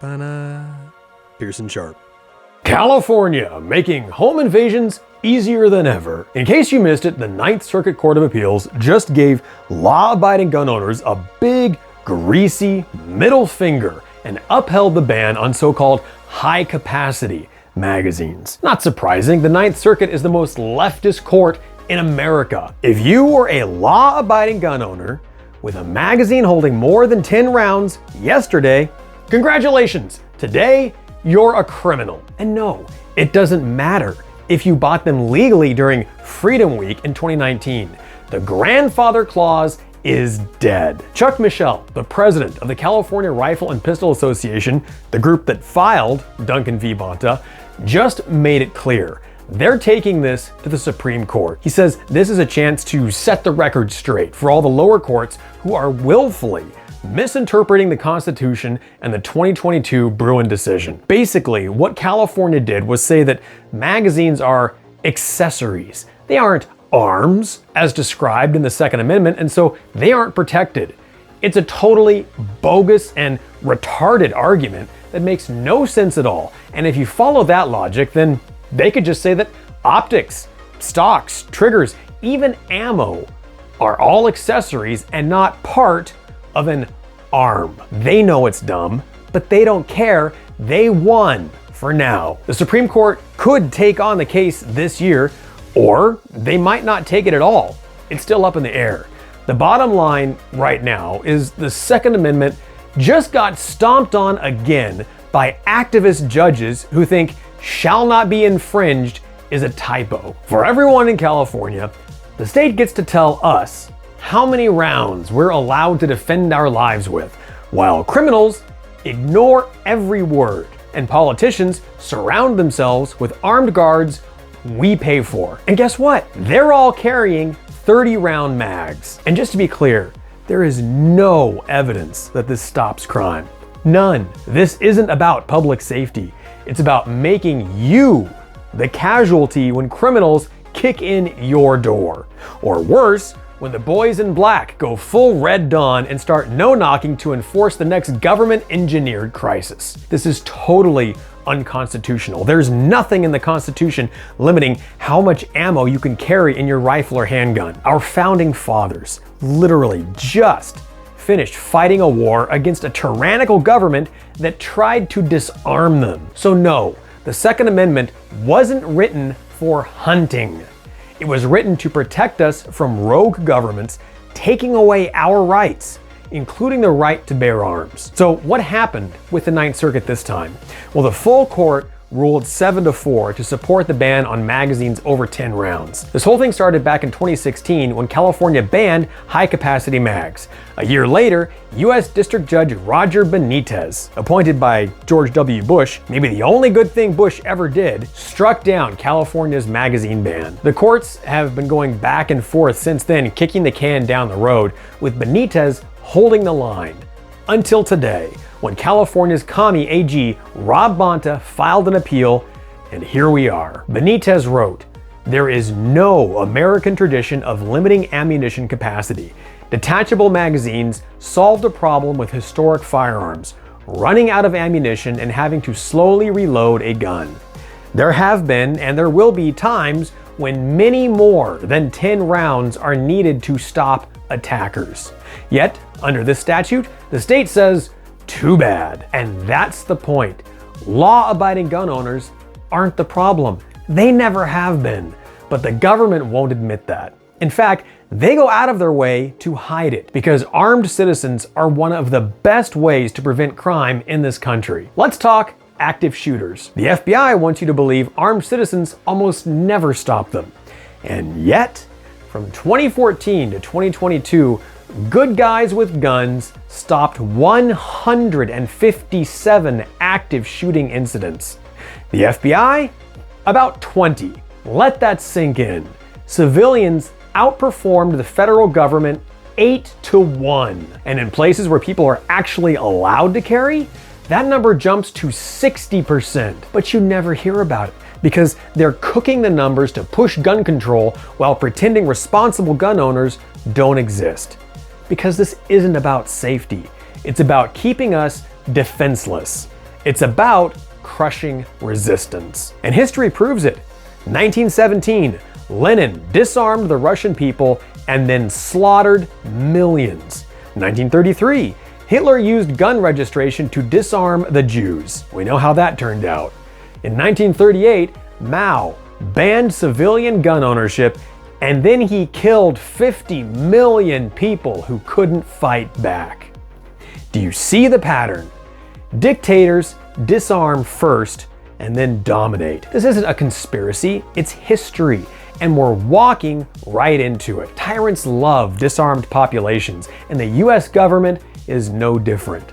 Pearson Sharp. California, making home invasions easier than ever. In case you missed it, the Ninth Circuit Court of Appeals just gave law-abiding gun owners a big, greasy middle finger and upheld the ban on so-called high-capacity magazines. Not surprising, the Ninth Circuit is the most leftist court in America. If you were a law-abiding gun owner with a magazine holding more than 10 rounds yesterday, congratulations! Today, you're a criminal. And no, it doesn't matter if you bought them legally during Freedom Week in 2019. The grandfather clause is dead. Chuck Michel, the president of the California Rifle and Pistol Association, the group that filed Duncan v. Bonta, just made it clear. They're taking this to the Supreme Court. He says this is a chance to set the record straight for all the lower courts who are willfully misinterpreting the Constitution and the 2022 Bruin decision. Basically, what California did was say that magazines are accessories. They aren't arms, as described in the Second Amendment, and so they aren't protected. It's a totally bogus and retarded argument that makes no sense at all. And if you follow that logic, then they could just say that optics, stocks, triggers, even ammo are all accessories and not part of an arm. They know it's dumb, but they don't care. They won for now. The Supreme Court could take on the case this year, or they might not take it at all. It's still up in the air. The bottom line right now is the Second Amendment just got stomped on again by activist judges who think "shall not be infringed" is a typo. For everyone in California, the state gets to tell us how many rounds we're allowed to defend our lives with, while criminals ignore every word and politicians surround themselves with armed guards we pay for. And guess what? They're all carrying 30-round mags. And just to be clear, there is no evidence that this stops crime. None. This isn't about public safety. It's about making you the casualty when criminals kick in your door. Or worse, when the boys in black go full Red Dawn and start no-knocking to enforce the next government-engineered crisis. This is totally unconstitutional. There's nothing in the Constitution limiting how much ammo you can carry in your rifle or handgun. Our founding fathers literally just finished fighting a war against a tyrannical government that tried to disarm them. So no, the Second Amendment wasn't written for hunting. It was written to protect us from rogue governments taking away our rights, including the right to bear arms. So what happened with the Ninth Circuit this time? Well, the full court ruled 7-4 to support the ban on magazines over 10 rounds. This whole thing started back in 2016 when California banned high-capacity mags. A year later, U.S. District Judge Roger Benitez, appointed by George W. Bush, maybe the only good thing Bush ever did, struck down California's magazine ban. The courts have been going back and forth since then, kicking the can down the road, with Benitez holding the line. Until today, when California's commie AG Rob Bonta filed an appeal, and here we are. Benitez wrote, "There is no American tradition of limiting ammunition capacity. Detachable magazines solved a problem with historic firearms, running out of ammunition and having to slowly reload a gun. There have been and there will be times when many more than 10 rounds are needed to stop attackers. Yet, under this statute, the state says, too bad." And that's the point. Law-abiding gun owners aren't the problem. They never have been. But the government won't admit that. In fact, they go out of their way to hide it because armed citizens are one of the best ways to prevent crime in this country. Let's talk active shooters. The FBI wants you to believe armed citizens almost never stop them. And yet, from 2014 to 2022, good guys with guns stopped 157 active shooting incidents. The FBI, about 20. Let that sink in. Civilians outperformed the federal government 8-1. And in places where people are actually allowed to carry, that number jumps to 60%. But you never hear about it because they're cooking the numbers to push gun control while pretending responsible gun owners don't exist. Because this isn't about safety. It's about keeping us defenseless. It's about crushing resistance. And history proves it. 1917, Lenin disarmed the Russian people and then slaughtered millions. 1933, Hitler used gun registration to disarm the Jews. We know how that turned out. In 1938, Mao banned civilian gun ownership, and then he killed 50 million people who couldn't fight back. Do you see the pattern? Dictators disarm first and then dominate. This isn't a conspiracy, it's history, and we're walking right into it. Tyrants love disarmed populations, and the US government is no different.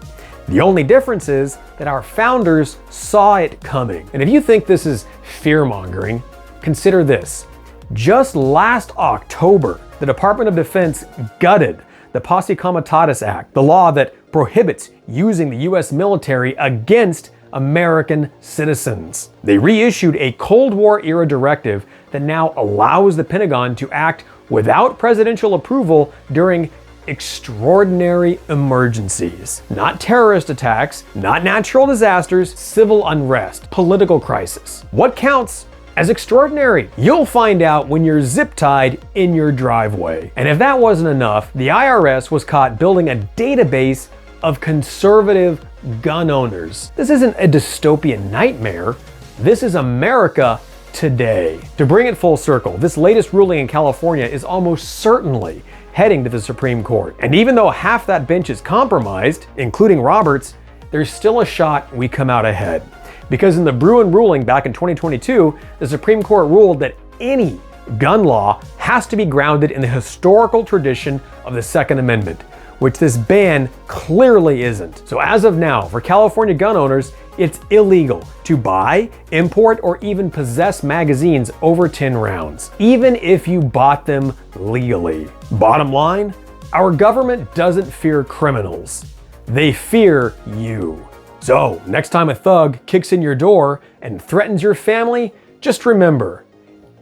The only difference is that our founders saw it coming. And if you think this is fear-mongering, consider this. Just last October, the Department of Defense gutted the Posse Comitatus Act, the law that prohibits using the US military against American citizens. They reissued a Cold War-era directive that now allows the Pentagon to act without presidential approval during extraordinary emergencies. Not terrorist attacks, not natural disasters, civil unrest, political crisis. What counts as extraordinary? You'll find out when you're zip-tied in your driveway. And if that wasn't enough, the IRS was caught building a database of conservative gun owners. This isn't a dystopian nightmare. This is America today. To bring it full circle, this latest ruling in California is almost certainly heading to the Supreme Court. And even though half that bench is compromised, including Roberts, there's still a shot we come out ahead. Because in the Bruen ruling back in 2022, the Supreme Court ruled that any gun law has to be grounded in the historical tradition of the Second Amendment, which this ban clearly isn't. So as of now, for California gun owners, it's illegal to buy, import, or even possess magazines over 10 rounds, even if you bought them legally. Bottom line, our government doesn't fear criminals. They fear you. So, next time a thug kicks in your door and threatens your family, just remember,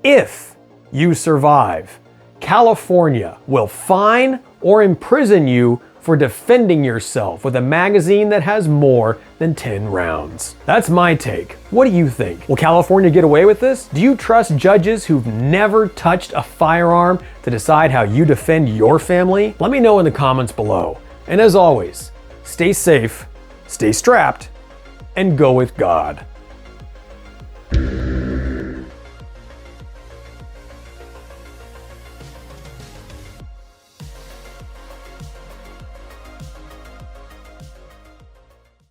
if you survive, California will fine or imprison you for defending yourself with a magazine that has more than 10 rounds. That's my take. What do you think? Will California get away with this? Do you trust judges who've never touched a firearm to decide how you defend your family? Let me know in the comments below. And as always, stay safe, stay strapped, and go with God.